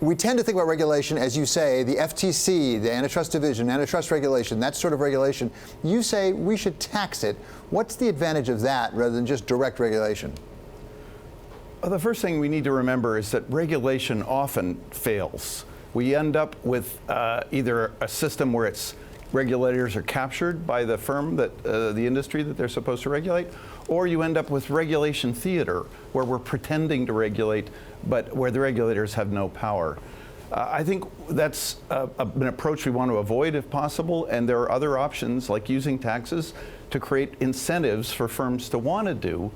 We tend to think about regulation, as you say, the FTC, the antitrust division, antitrust regulation, that sort of regulation. You say we should tax it. What's the advantage of that rather than just direct regulation? Well, the first thing we need to remember is that regulation often fails. We end up with either a system where regulators are captured by the firm, the industry that they're supposed to regulate, or you end up with regulation theater, where we're pretending to regulate, but where the regulators have no power. I think that's an approach we want to avoid if possible, and there are other options like using taxes to create incentives for firms to want to do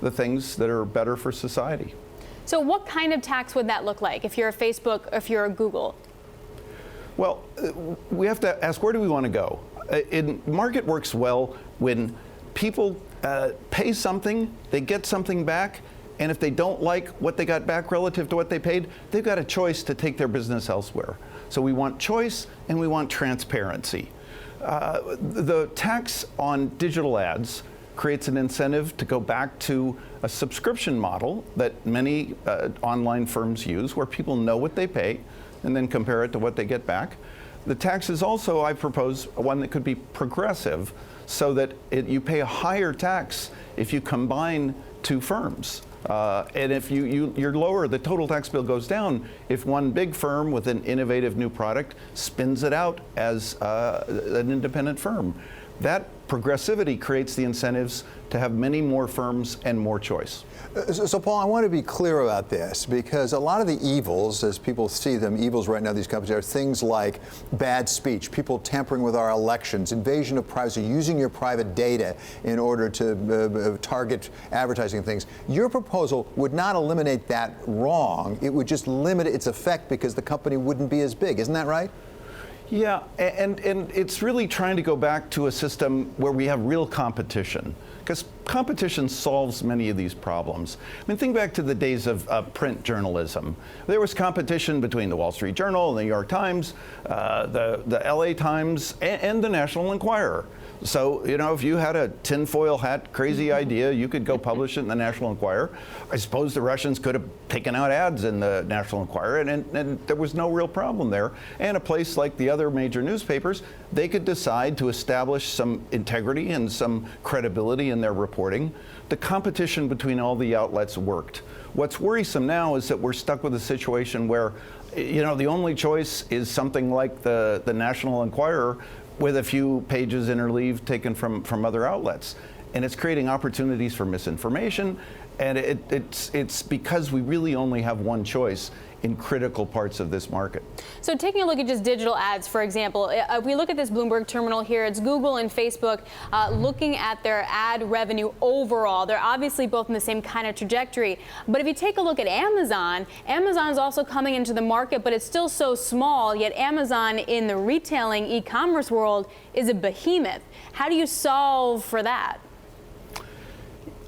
the things that are better for society. So what kind of tax would that look like if you're a Facebook, if you're a Google? Well, we have to ask, where do we want to go? Market works well when people pay something, they get something back, and if they don't like what they got back relative to what they paid, they've got a choice to take their business elsewhere. So we want choice and we want transparency. The tax on digital ads creates an incentive to go back to a subscription model that many online firms use, where people know what they pay and then compare it to what they get back. The tax is also, I propose, one that could be progressive, so that you pay a higher tax if you combine two firms. And if you're lower, the total tax bill goes down if one big firm with an innovative new product spins it out as an independent firm. That progressivity creates the incentives to have many more firms and more choice. So, Paul, I want to be clear about this, because a lot of the evils, as people see them, evils right now, these companies, are things like bad speech, people tampering with our elections, invasion of privacy, using your private data in order to target advertising things. Your proposal would not eliminate that wrong. It would just limit its effect because the company wouldn't be as big. Isn't that right? Yeah, and it's really trying to go back to a system where we have real competition, because competition solves many of these problems. I mean, think back to the days of print journalism. There was competition between the Wall Street Journal, the New York Times, the LA Times, and the National Enquirer. So, you know, if you had a tinfoil hat crazy idea, you could go publish it in the National Enquirer. I suppose the Russians could have taken out ads in the National Enquirer, and there was no real problem there. And a place like the other major newspapers, they could decide to establish some integrity and some credibility in their reporting. The competition between all the outlets worked. What's worrisome now is that we're stuck with a situation where, you know, the only choice is something like the National Enquirer, with a few pages interleaved taken from other outlets. And it's creating opportunities for misinformation, and it's because we really only have one choice in critical parts of this market. So taking a look at just digital ads, for example, if we look at this Bloomberg terminal here, it's Google and Facebook looking at their ad revenue overall. They're obviously both in the same kind of trajectory. But if you take a look at Amazon, Amazon is also coming into the market, but it's still so small, yet Amazon in the retailing e-commerce world is a behemoth. How do you solve for that?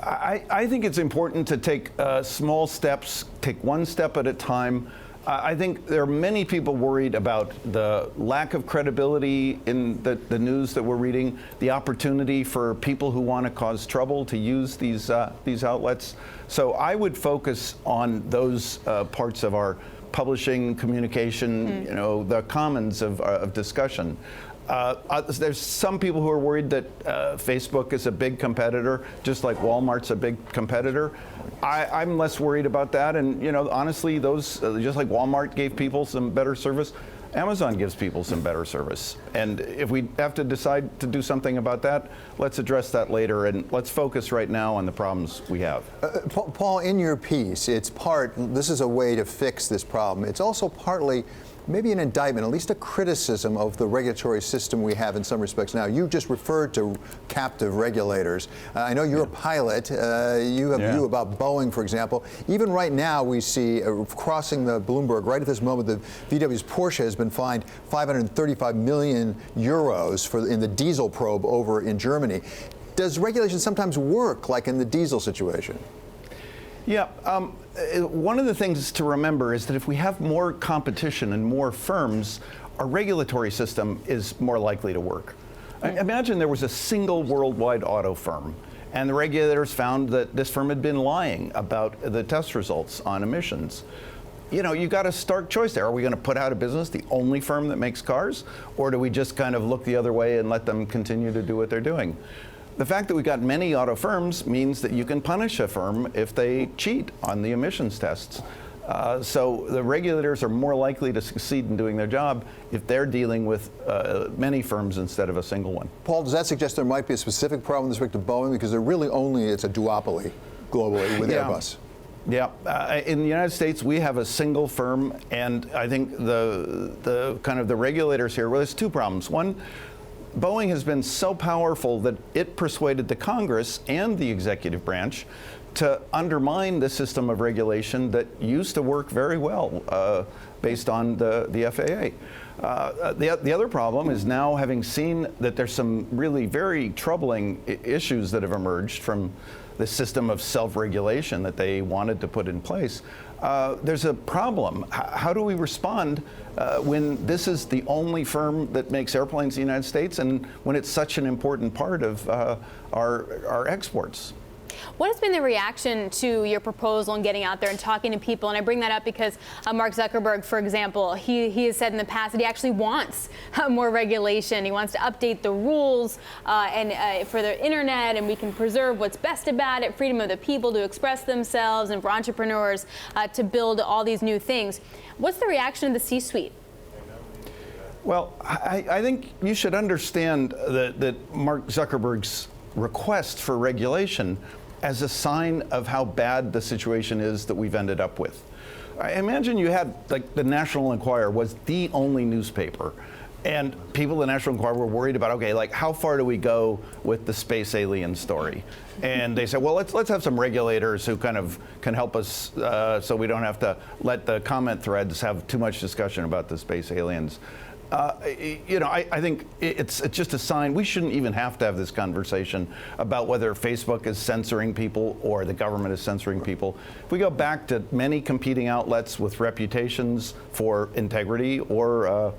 I think it's important to take small steps, take one step at a time. I think there are many people worried about the lack of credibility in the news that we're reading, the opportunity for people who want to cause trouble to use these outlets. So I would focus on those parts of our publishing, communication, you know, the commons of discussion. There's some people who are worried that Facebook is a big competitor, just like Walmart's a big competitor. I'm less worried about that. And, you know, honestly, those, just like Walmart gave people some better service, Amazon gives people some better service. And if we have to decide to do something about that, let's address that later. And let's focus right now on the problems we have. Paul, in your piece, this is a way to fix this problem. It's also partly maybe an indictment, at least a criticism of the regulatory system we have in some respects now. You just referred to captive regulators. I know you're a pilot. You have a view about Boeing, for example. Even right now, we see crossing the Bloomberg, right at this moment, the VW's Porsche has been fined 535 million euros in the diesel probe over in Germany. Does regulation sometimes work, like in the diesel situation? Yeah. One of the things to remember is that if we have more competition and more firms, our regulatory system is more likely to work. Imagine there was a single worldwide auto firm, and the regulators found that this firm had been lying about the test results on emissions. you got a stark choice there. Are we going to put out of business the only firm that makes cars, or do we just kind of look the other way and let them continue to do what they're doing? The fact that we've got many auto firms means that you can punish a firm if they cheat on the emissions tests. So the regulators are more likely to succeed in doing their job if they're dealing with many firms instead of a single one. Paul, does that suggest there might be a specific problem with respect to Boeing? Because it's a duopoly globally with Airbus. Yeah, in the United States, we have a single firm, and I think the kind of the regulators here, well, there's two problems. One, Boeing has been so powerful that it persuaded the Congress and the executive branch to undermine the system of regulation that used to work very well based on the FAA. The other problem is now, having seen that there's some really very troubling issues that have emerged from the system of self-regulation that they wanted to put in place. There's a problem. How do we respond when this is the only firm that makes airplanes in the United States, and when it's such an important part of our exports? What has been the reaction to your proposal and getting out there and talking to people? And I bring that up because Mark Zuckerberg, for example, he has said in the past that he actually wants more regulation. He wants to update the rules for the internet, and we can preserve what's best about it, freedom of the people to express themselves, and for entrepreneurs to build all these new things. What's the reaction of the C-suite? Well, I think you should understand that Mark Zuckerberg's request for regulation as a sign of how bad the situation is that we've ended up with. I imagine you had, like, the National Enquirer was the only newspaper, and people at the National Enquirer were worried about, okay, like, how far do we go with the space alien story? And they said, well, let's have some regulators who kind of can help us so we don't have to let the comment threads have too much discussion about the space aliens. I think it's just a sign. We shouldn't even have to have this conversation about whether Facebook is censoring people or the government is censoring people. If we go back to many competing outlets with reputations for integrity or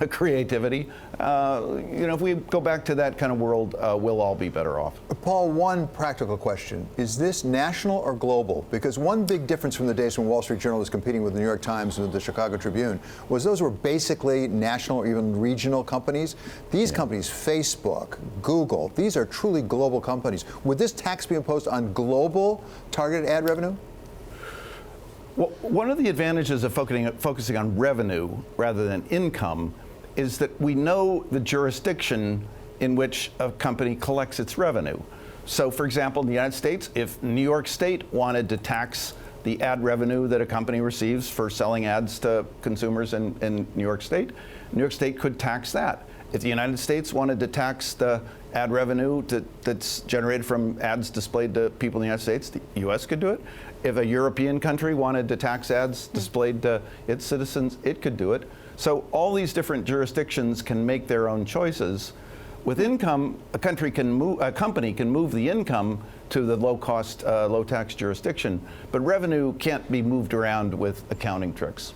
creativity, if we go back to that kind of world, we'll all be better off. Paul, one practical question. Is this national or global? Because one big difference from the days when Wall Street Journal was competing with the New York Times and the Chicago Tribune was those were basically national or even regional companies. These companies, Facebook, Google, these are truly global companies. Would this tax be imposed on global targeted ad revenue? Well, one of the advantages of focusing on revenue rather than income is that we know the jurisdiction in which a company collects its revenue. So, for example, in the United States, if New York State wanted to tax the ad revenue that a company receives for selling ads to consumers in New York State could tax that. If the United States wanted to tax the ad revenue that's generated from ads displayed to people in the United States, the U.S. could do it. If a European country wanted to tax ads displayed to its citizens, it could do it. So all these different jurisdictions can make their own choices. With income, a company can move the income to the low-cost, low-tax jurisdiction, but revenue can't be moved around with accounting tricks.